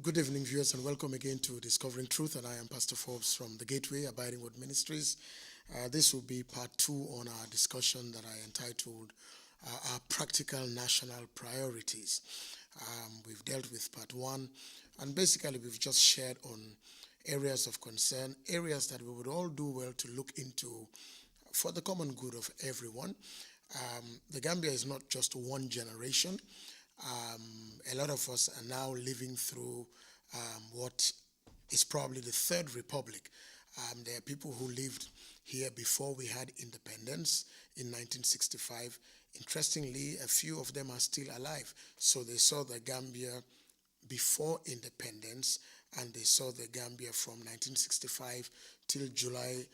Good evening, viewers, and welcome again to Discovering Truth. And I am Pastor Forbes from the Gateway Abiding Word Ministries. This will be part 2 on our discussion that I entitled Our Practical National Priorities. We've dealt with part 1, and basically we've just shared on areas of concern, areas that we would all do well to look into for the common good of everyone. The Gambia is not just one generation. A lot of us are now living through what is probably the third republic. There are people who lived here before we had independence in 1965. Interestingly, a few of them are still alive. So they saw the Gambia before independence, and they saw the Gambia from 1965 till July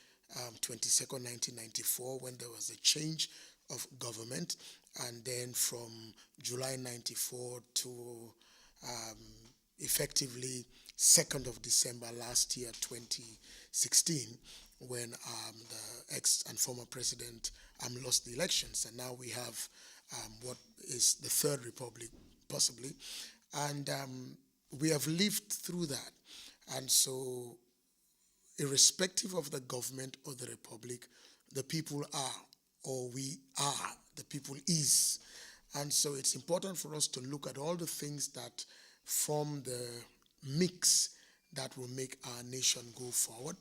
22nd, 1994, when there was a change of government, and then from July 94 to effectively 2nd of December last year, 2016, when the ex and former president lost the elections, and now we have what is the third republic, possibly, and we have lived through that. And so, irrespective of the government or the republic, the people are, or we are, the people is. And so it's important for us to look at all the things that form the mix that will make our nation go forward,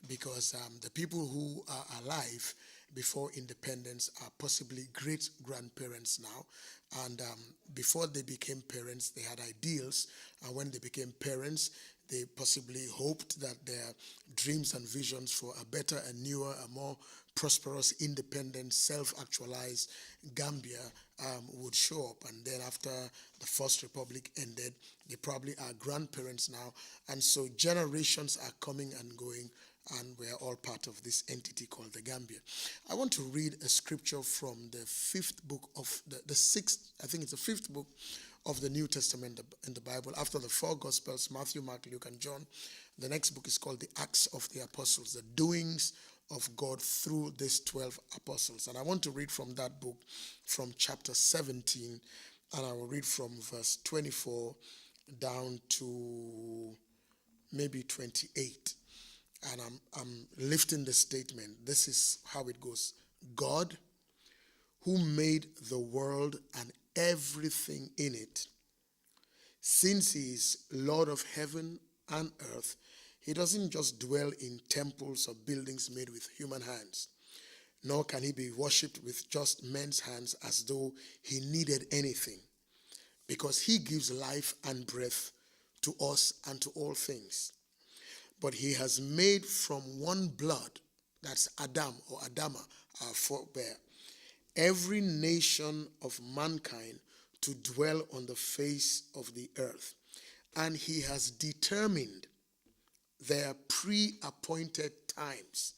because the people who are alive before independence are possibly great-grandparents now, and before they became parents, they had ideals, and when they became parents, they possibly hoped that their dreams and visions for a better, a newer, a more prosperous, independent, self-actualized Gambia would show up. And then after the First Republic ended, they probably are grandparents now. And so generations are coming and going, and we're all part of this entity called the Gambia. I want to read a scripture from the fifth book of the sixth, I think it's the fifth book of the New Testament in the Bible. After the 4 Gospels, Matthew, Mark, Luke, and John, the next book is called the Acts of the Apostles, the doings of God through these 12 apostles. And I want to read from that book from chapter 17, and I will read from verse 24 down to maybe 28. And I'm lifting the statement. This is how it goes. God, who made the world and everything in it, since he is Lord of heaven and earth, he doesn't just dwell in temples or buildings made with human hands, nor can he be worshipped with just men's hands as though he needed anything, because he gives life and breath to us and to all things. But he has made from one blood, that's Adam or Adama, our forebear, every nation of mankind to dwell on the face of the earth. And he has determined their pre-appointed times.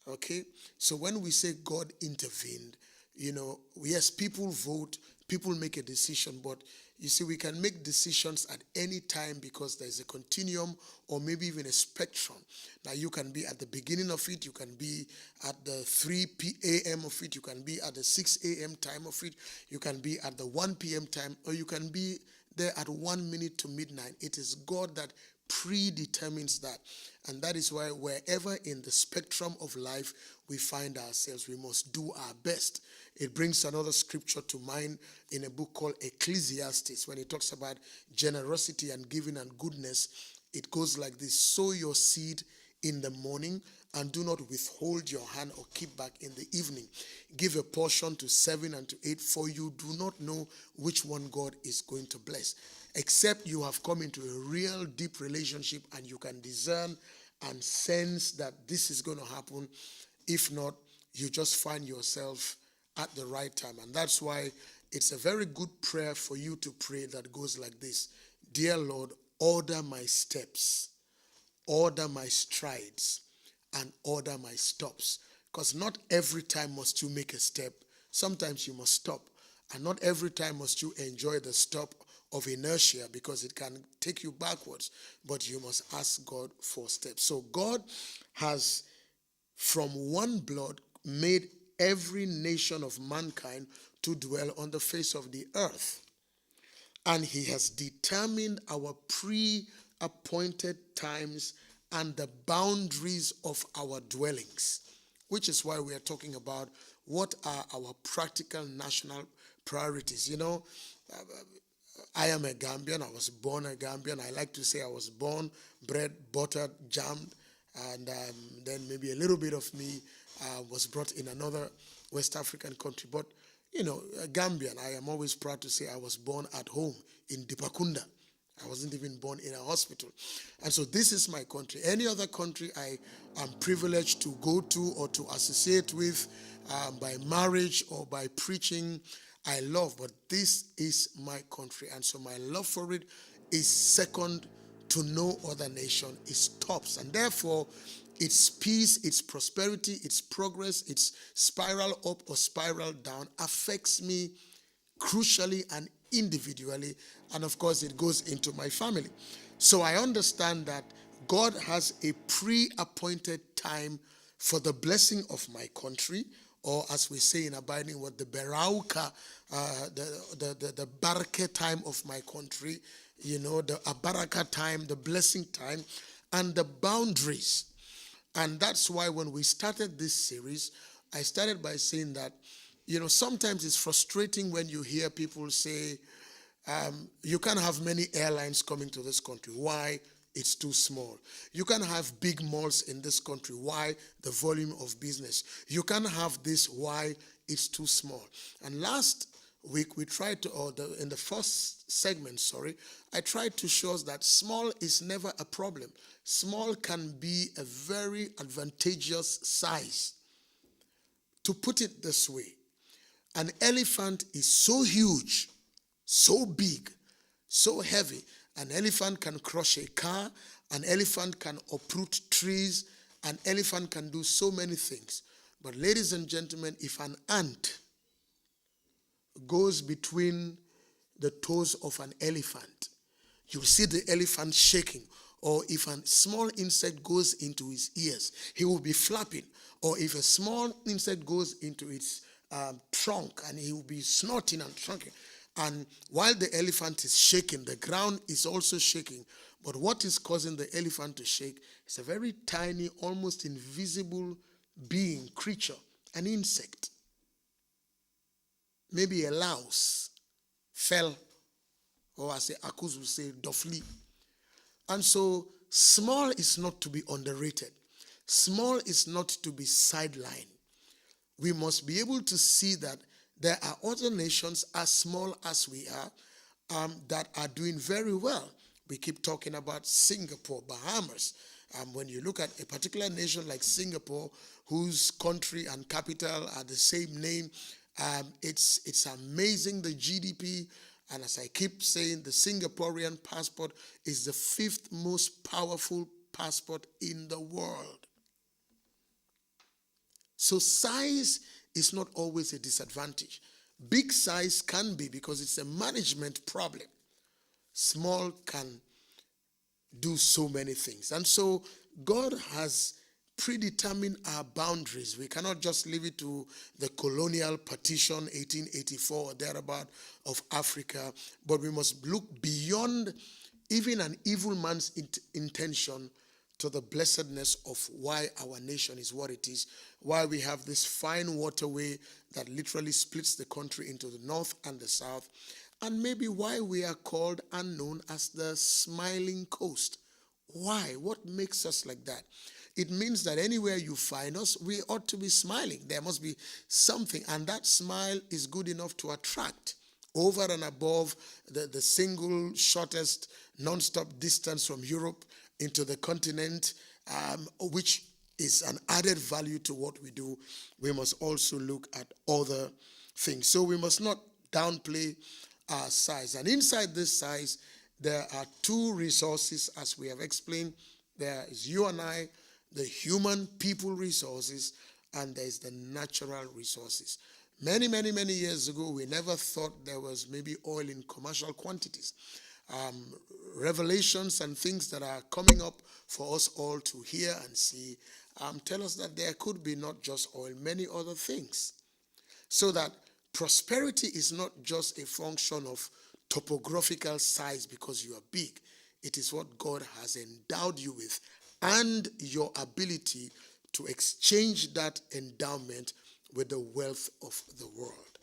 Okay? So when we say God intervened, yes, people vote, people make a decision, but you see, we can make decisions at any time because there's a continuum or maybe even a spectrum. Now, you can be at the beginning of it, you can be at the 3 a.m. of it, you can be at the 6 a.m. time of it, you can be at the 1 p.m. time, or you can be there at 1 minute to midnight. It is God that predetermines that. And that is why wherever in the spectrum of life we find ourselves, we must do our best. It brings another scripture to mind in a book called Ecclesiastes, when it talks about generosity and giving and goodness. It goes like this: sow your seed in the morning and do not withhold your hand or keep back in the evening. Give a portion to 7 and to 8, for you do not know which one God is going to bless, except you have come into a real deep relationship and you can discern and sense that this is going to happen. If not, you just find yourself at the right time. And that's why it's a very good prayer for you to pray that goes like this: Dear Lord, order my steps, order my strides, and order my stops. Because not every time must you make a step. Sometimes you must stop. And not every time must you enjoy the stop of inertia, because it can take you backwards. But you must ask God for steps. So God has, from one blood, made every nation of mankind to dwell on the face of the earth. And he has determined our pre-appointed times and the boundaries of our dwellings, which is why we are talking about what are our practical national priorities. I am a Gambian. I was born a Gambian. I like to say I was born, bred, buttered, jammed, and then maybe a little bit of me was brought in another West African country. But, a Gambian, I am always proud to say I was born at home in Dipakunda. I wasn't even born in a hospital. And so this is my country. Any other country I am privileged to go to or to associate with by marriage or by preaching, I love. But this is my country. And so my love for it is second to no other nation. It tops. And therefore, its peace, its prosperity, its progress, its spiral up or spiral down affects me crucially and individually, and of course it goes into my family. So I understand that God has a pre-appointed time for the blessing of my country, or as we say in abiding word, the berauka, the barake time of my country, the abaraka time, the blessing time, and the boundaries. And that's why when we started this series, I started by saying that sometimes it's frustrating when you hear people say, you can't have many airlines coming to this country. Why? It's too small. You can't have big malls in this country. Why? The volume of business. You can't have this. Why? It's too small. And last week we tried to, in the first segment, I tried to show us that small is never a problem. Small can be a very advantageous size. To put it this way, an elephant is so huge, so big, so heavy. An elephant can crush a car. An elephant can uproot trees. An elephant can do so many things. But ladies and gentlemen, if an ant goes between the toes of an elephant, you'll see the elephant shaking. Or if a small insect goes into his ears, he will be flapping. Or if a small insect goes into its trunk, and he will be snorting and trunking. And while the elephant is shaking, the ground is also shaking. But what is causing the elephant to shake is a very tiny, almost invisible being, creature, an insect. Maybe a louse fell, or as the Akus would say, dofli. And so small is not to be underrated. Small is not to be sidelined. We must be able to see that there are other nations as small as we are that are doing very well. We keep talking about Singapore, Bahamas. When you look at a particular nation like Singapore, whose country and capital are the same name, it's amazing, the GDP. And as I keep saying, the Singaporean passport is the 5th most powerful passport in the world. So size is not always a disadvantage. Big size can be, because it's a management problem. Small can do so many things. And so God has predetermined our boundaries. We cannot just leave it to the colonial partition, 1884 or thereabout, of Africa, but we must look beyond even an evil man's intention to the blessedness of why our nation is what it is, why we have this fine waterway that literally splits the country into the north and the south, and maybe why we are called and known as the smiling coast. Why? What makes us like that? It means that anywhere you find us, we ought to be smiling. There must be something, and that smile is good enough to attract over and above the single shortest non-stop distance from Europe into the continent, which is an added value to what we do. We must also look at other things. So we must not downplay our size. And inside this size, there are two resources, as we have explained. There is you and I, the human people resources, and there is the natural resources. Many, many, many years ago, we never thought there was maybe oil in commercial quantities. Revelations and things that are coming up for us all to hear and see tell us that there could be not just oil, many other things. So that prosperity is not just a function of topographical size because you are big. It is what God has endowed you with and your ability to exchange that endowment with the wealth of the world.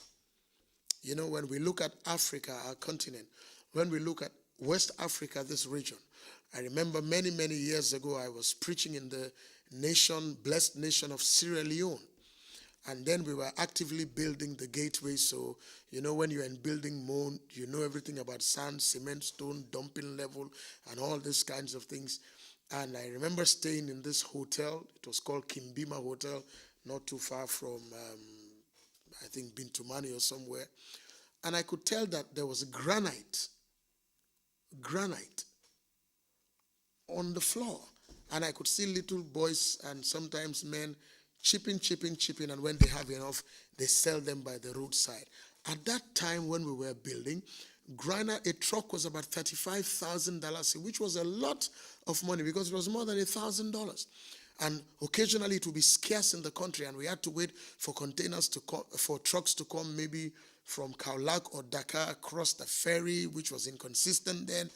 You know, when we look at Africa, our continent, when we look at West Africa, this region, I remember many, many years ago, I was preaching in the blessed nation of Sierra Leone. And then we were actively building the gateway. So, you know, when you're in building mode, you know everything about sand, cement, stone, dumping level, and all these kinds of things. And I remember staying in this hotel. It was called Kimbima Hotel, not too far from, I think, Bintumani or somewhere. And I could tell that there was granite on the floor. And I could see little boys and sometimes men chipping, and when they have enough, they sell them by the roadside. At that time when we were building, granite, a truck was about $35,000, which was a lot of money because it was more than $1,000. And occasionally it would be scarce in the country, and we had to wait for containers to come, for trucks to come, maybe from Kaulak or Dakar across the ferry, which was inconsistent then,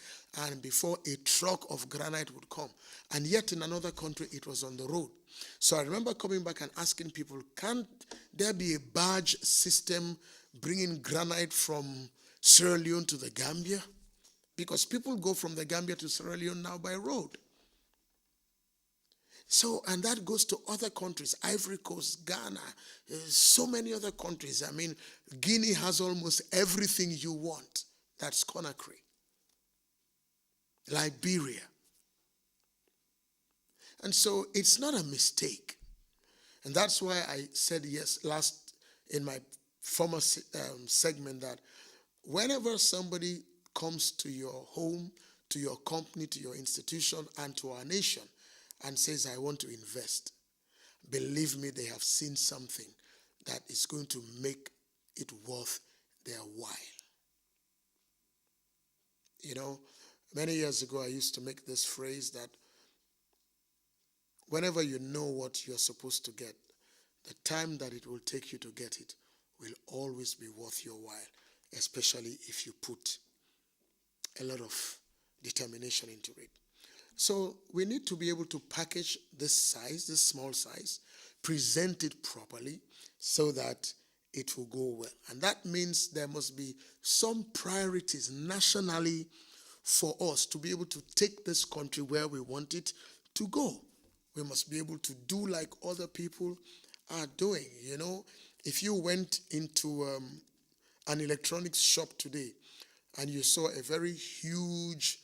and before a truck of granite would come. And yet in another country, it was on the road. So I remember coming back and asking people, can't there be a barge system bringing granite from Sierra Leone to the Gambia? Because people go from the Gambia to Sierra Leone now by road. So, and that goes to other countries, Ivory Coast, Ghana, so many other countries. I mean, Guinea has almost everything you want. That's Conakry. Liberia. And so it's not a mistake. And that's why I said yes last in my former segment that whenever somebody comes to your home, to your company, to your institution, and to our nation, and says, I want to invest, believe me, they have seen something that is going to make it worth their while. You know, many years ago, I used to make this phrase that whenever you know what you're supposed to get, the time that it will take you to get it will always be worth your while, especially if you put a lot of determination into it. So we need to be able to package this size, this small size, present it properly so that it will go well. And that means there must be some priorities nationally for us to be able to take this country where we want it to go. We must be able to do like other people are doing. You know, if you went into an electronics shop today and you saw a very huge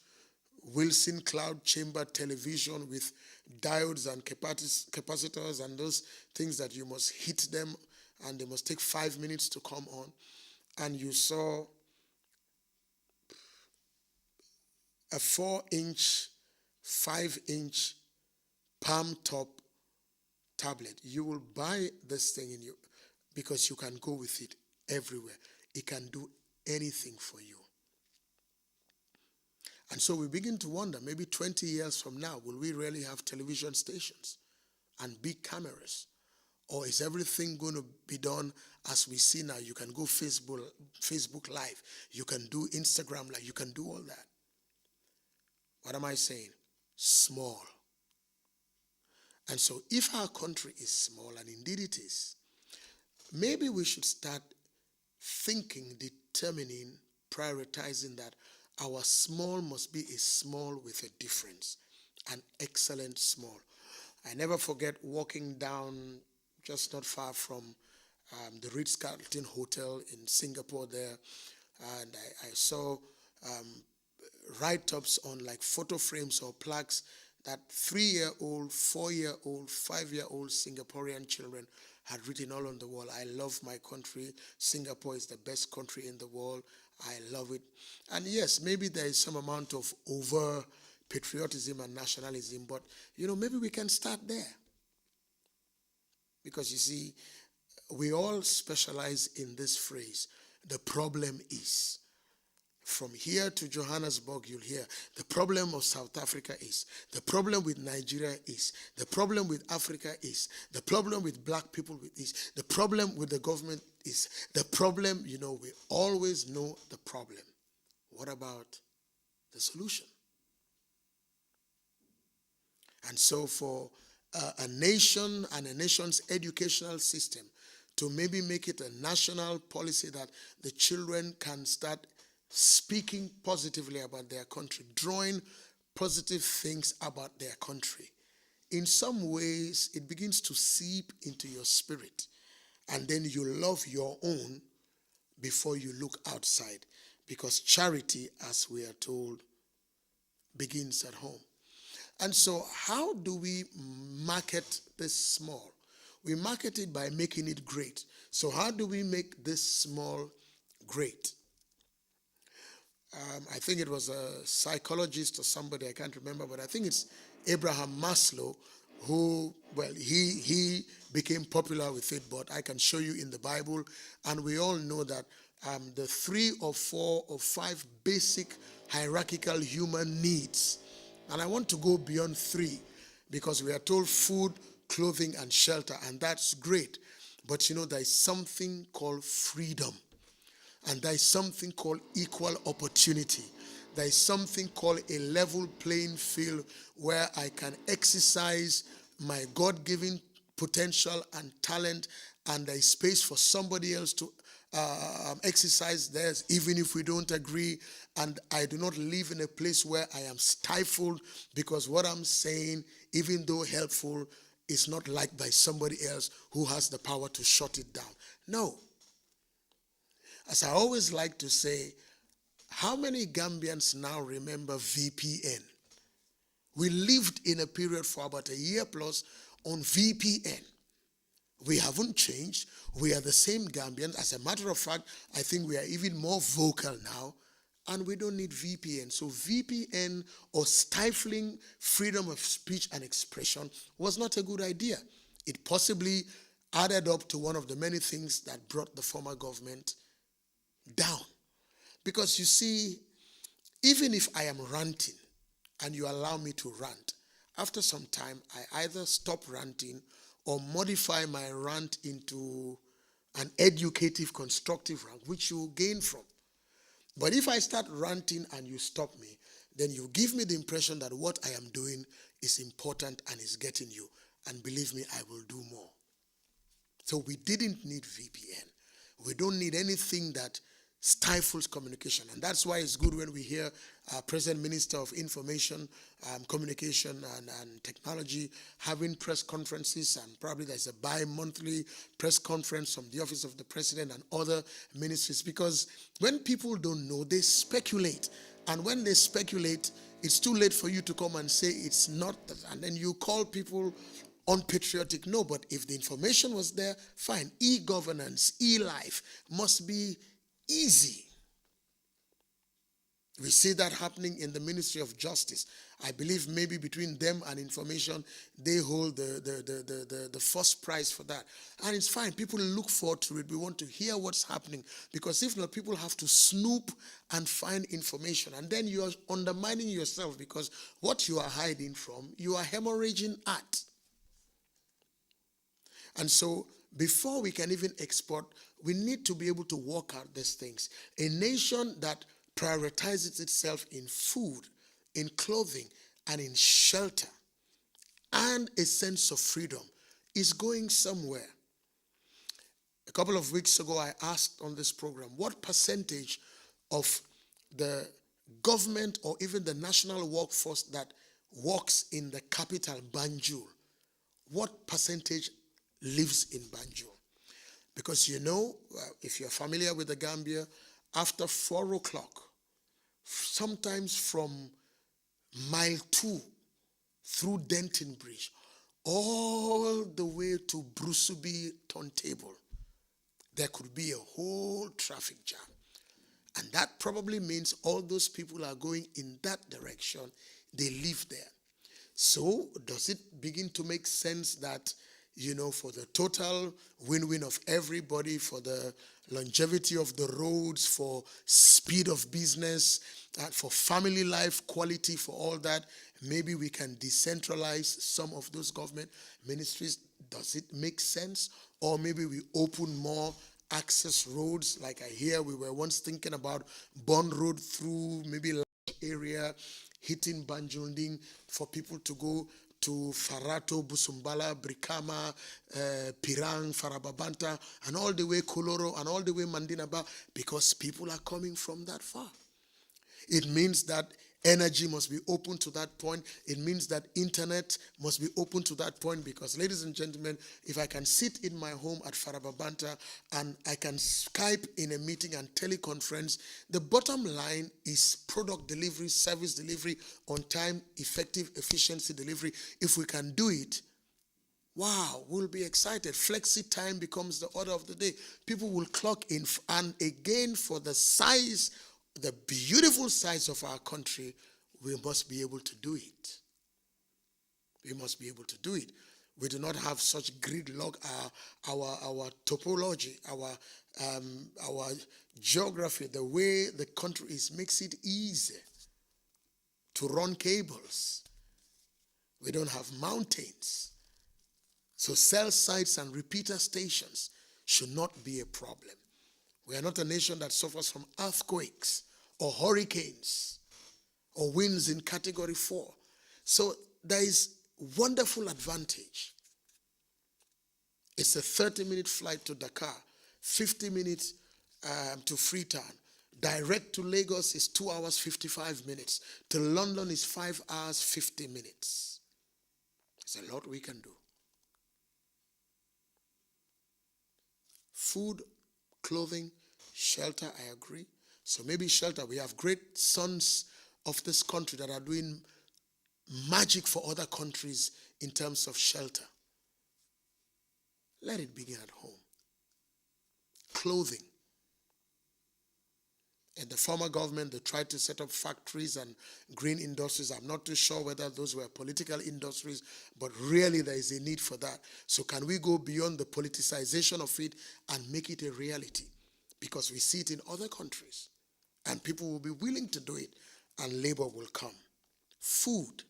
Wilson cloud chamber television with diodes and capacitors and those things that you must hit them and they must take 5 minutes to come on, and you saw a 4-inch, 5-inch palm top tablet, you will buy this thing because you can go with it everywhere. It can do anything for you. And so we begin to wonder, maybe 20 years from now, will we really have television stations and big cameras? Or is everything going to be done as we see now? You can go Facebook Live. You can do Instagram Live. You can do all that. What am I saying? Small. And so if our country is small, and indeed it is, maybe we should start thinking, determining, prioritizing that our small must be a small with a difference, an excellent small. I never forget walking down just not far from the Ritz-Carlton Hotel in Singapore there, and I saw write-ups on like photo frames or plaques that 3-year-old, 4-year-old, 5-year-old Singaporean children had written all on the wall. I love my country. Singapore is the best country in the world. I love it. And yes, maybe there is some amount of over patriotism and nationalism, but you know, maybe we can start there. Because you see, we all specialize in this phrase, the problem is. From here to Johannesburg, you'll hear the problem of South Africa is, the problem with Nigeria is, the problem with Africa is, the problem with black people is, the problem with the government is, the problem, you know, we always know the problem. What about the solution? And so for a nation and a nation's educational system to maybe make it a national policy that the children can start speaking positively about their country, drawing positive things about their country, in some ways it begins to seep into your spirit, and then you love your own before you look outside, because charity, as we are told, begins at home. And so how do we market this small? We market it by making it great. So how do we make this small great? I think it was a psychologist or somebody, I can't remember, but I think it's Abraham Maslow who, well, he became popular with it, but I can show you in the Bible, and we all know that the 3 or 4 or 5 basic hierarchical human needs, and I want to go beyond 3 because we are told food, clothing, and shelter, and that's great. But you know, there is something called freedom. And there is something called equal opportunity. There is something called a level playing field where I can exercise my God-given potential and talent, and there is space for somebody else to exercise theirs, even if we don't agree. And I do not live in a place where I am stifled because what I'm saying, even though helpful, is not liked by somebody else who has the power to shut it down. No. As I always like to say, how many Gambians now remember VPN? We lived in a period for about a year plus on VPN. We haven't changed. We are the same Gambians. As a matter of fact, I think we are even more vocal now, and we don't need VPN. So VPN, or stifling freedom of speech and expression, was not a good idea. It possibly added up to one of the many things that brought the former government down. Because you see, even if I am ranting and you allow me to rant, after some time I either stop ranting or modify my rant into an educative, constructive rant, which you gain from. But if I start ranting and you stop me, then you give me the impression that what I am doing is important and is getting you. And believe me, I will do more. So we didn't need VPN. We don't need anything that stifles communication. And that's why it's good when we hear President Minister of Information, Communication and Technology having press conferences, and probably there's a bi-monthly press conference from the Office of the President and other ministries, because when people don't know, they speculate. And when they speculate, it's too late for you to come and say it's not that, and then you call people unpatriotic. No, but if the information was there, fine. E-governance, e-life must be easy. We see that happening in the Ministry of Justice. I believe maybe between them and information, they hold the first prize for that. And it's fine. People look forward to it. We want to hear what's happening, because if not, people have to snoop and find information. And then you are undermining yourself, because what you are hiding from, you are hemorrhaging at. And so before we can even export, we need to be able to work out these things. A nation that prioritizes itself in food, in clothing, and in shelter, and a sense of freedom is going somewhere. A couple of weeks ago, I asked on this program, what percentage of the government or even the national workforce that works in the capital, Banjul, what percentage lives in Banjul? Because you know, if you're familiar with the Gambia, after 4 o'clock, sometimes from mile 2 through Denton Bridge, all the way to Brusubi Turntable, there could be a whole traffic jam. And that probably means all those people are going in that direction. They live there. So does it begin to make sense that, you know, for the total win-win of everybody, for the longevity of the roads, for speed of business, for family life quality, for all that, maybe we can decentralize some of those government ministries? Does it make sense? Or maybe we open more access roads. Like I hear we were once thinking about Bond Road through maybe large area, hitting Banjunding for people to go to Farato, Busumbala, Brikama, Pirang, Farababanta, and all the way Koloro, and all the way Mandinaba, because people are coming from that far. It means that energy must be open to that point. It means that internet must be open to that point, because, ladies and gentlemen, if I can sit in my home at Farababanta and I can Skype in a meeting and teleconference, the bottom line is product delivery, service delivery, on time, effective, efficiency delivery. If we can do it, wow, we'll be excited. Flexi time becomes the order of the day. People will clock in, and again, for the size, the beautiful size of our country, we must be able to do it. We must be able to do it. We do not have such gridlock. Our topology, our geography, the way the country is, makes it easy to run cables. We don't have mountains. So cell sites and repeater stations should not be a problem. We are not a nation that suffers from earthquakes or hurricanes or winds in category 4. So there is wonderful advantage. It's a 30-minute flight to Dakar, 50 minutes to Freetown. Direct to Lagos is 2 hours 55 minutes. To London is 5 hours 50 minutes. There's a lot we can do. Food, clothing, shelter, I agree. So maybe shelter. We have great sons of this country that are doing magic for other countries in terms of shelter. Let it begin at home. Clothing. In the former government, they tried to set up factories and green industries. I'm not too sure whether those were political industries, but really there is a need for that. So can we go beyond the politicization of it and make it a reality? Because we see it in other countries, and people will be willing to do it, and labor will come. Food,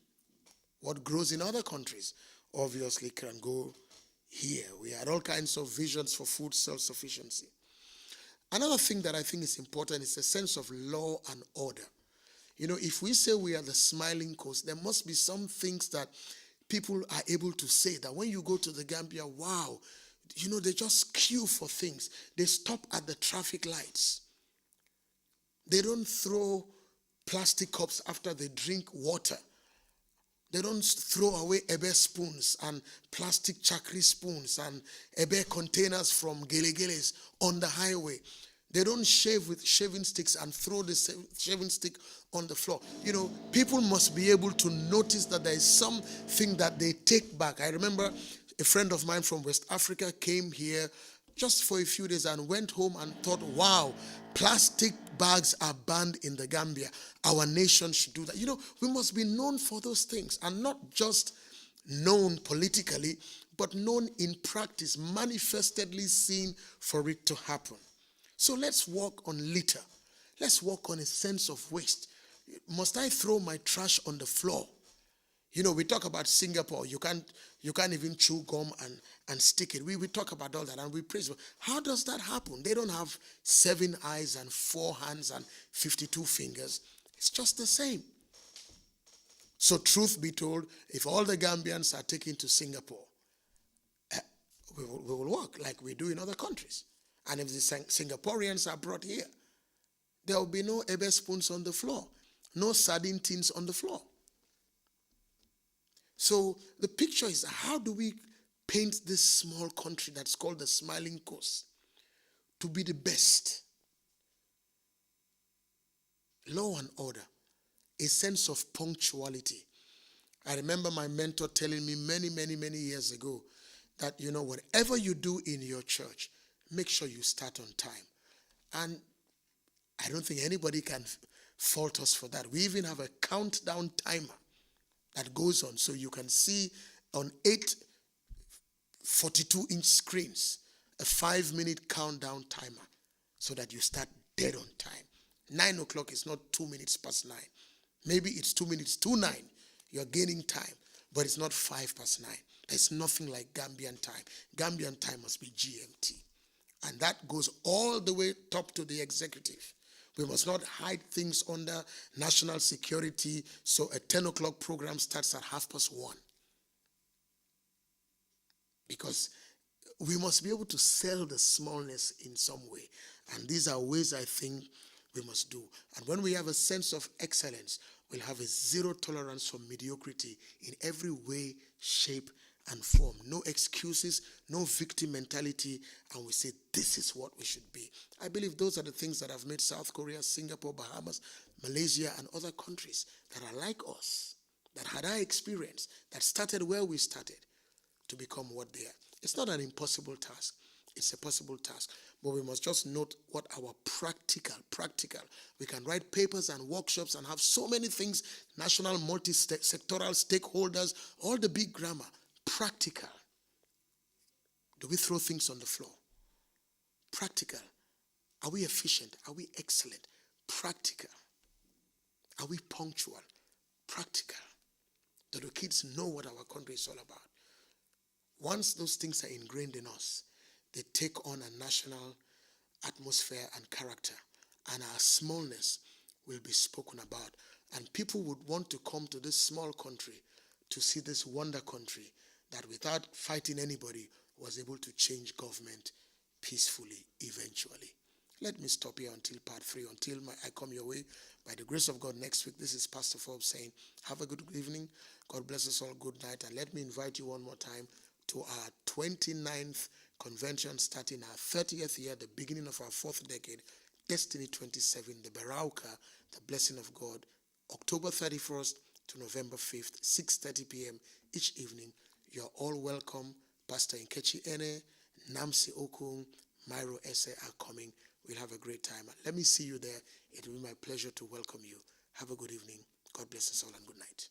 what grows in other countries, obviously can go here. We had all kinds of visions for food self-sufficiency. Another thing that I think is important is a sense of law and order. You know, if we say we are the smiling coast, there must be some things that people are able to say that when you go to the Gambia, wow, you know, they just queue for things. They stop at the traffic lights. They don't throw plastic cups after they drink water. They don't throw away ebe spoons and plastic chakri spoons and ebe containers from gele-geles on the highway. They don't shave with shaving sticks and throw the shaving stick on the floor. You know, people must be able to notice that there is something that they take back. I remember a friend of mine from West Africa came here just for a few days and went home and thought, wow, plastic bags are banned in the Gambia. Our nation should do that. You know, we must be known for those things, and not just known politically, but known in practice, manifestedly seen for it to happen. So let's work on litter. Let's work on a sense of waste. Must I throw my trash on the floor? You know, we talk about Singapore. You can't even chew gum and stick it. We talk about all that and we praise them. How does that happen? They don't have 7 eyes and 4 hands and 52 fingers. It's just the same. So truth be told, if all the Gambians are taken to Singapore, we will work like we do in other countries. And if the Singaporeans are brought here, there will be no ebe spoons on the floor, no sardine tins on the floor. So the picture is, how do we paint this small country that's called the Smiling Coast to be the best? Law and order, a sense of punctuality. I remember my mentor telling me many, many, many years ago that, you know, whatever you do in your church, make sure you start on time. And I don't think anybody can fault us for that. We even have a countdown timer that goes on, so you can see on 8 42-inch screens a 5-minute countdown timer so that you start dead on time. 9 o'clock is not 2 minutes past 9. Maybe it's 2 minutes to 9. You're gaining time, but it's not 5 past 9. There's nothing like Gambian time. Gambian time must be GMT. And that goes all the way top to the executive. We must not hide things under national security, so a 10 o'clock program starts at 1:30. Because we must be able to sell the smallness in some way. And these are ways I think we must do. And when we have a sense of excellence, we'll have a zero tolerance for mediocrity in every way, shape, and form. No excuses, no victim mentality, and we say this is what we should be. I believe those are the things that have made South Korea, Singapore, Bahamas, Malaysia, and other countries that are like us, that had our experience, that started where we started, to become what they are. It's not an impossible task. It's a possible task. But we must just note what our practical. We can write papers and workshops and have so many things, national, multi-sectoral stakeholders, all the big grammar. Practical. Do we throw things on the floor? Practical. Are we efficient? Are we excellent? Practical. Are we punctual? Practical. Do the kids know what our country is all about? Once those things are ingrained in us, they take on a national atmosphere and character, and our smallness will be spoken about. And people would want to come to this small country to see this wonder country that without fighting anybody was able to change government peacefully eventually. Let me stop here until part 3, until I come your way. By the grace of God, next week, this is Pastor Forbes saying, have a good evening. God bless us all. Good night. And let me invite you one more time to our 29th convention, starting our 30th year, the beginning of our 4th decade, Destiny 27, the Berauka, the blessing of God, October 31st to November 5th, 6:30 p.m. each evening. You're all welcome. Pastor Nkechi Ene, Namsi Okung, Myro Ese are coming. We'll have a great time. Let me see you there. It will be my pleasure to welcome you. Have a good evening. God bless us all and good night.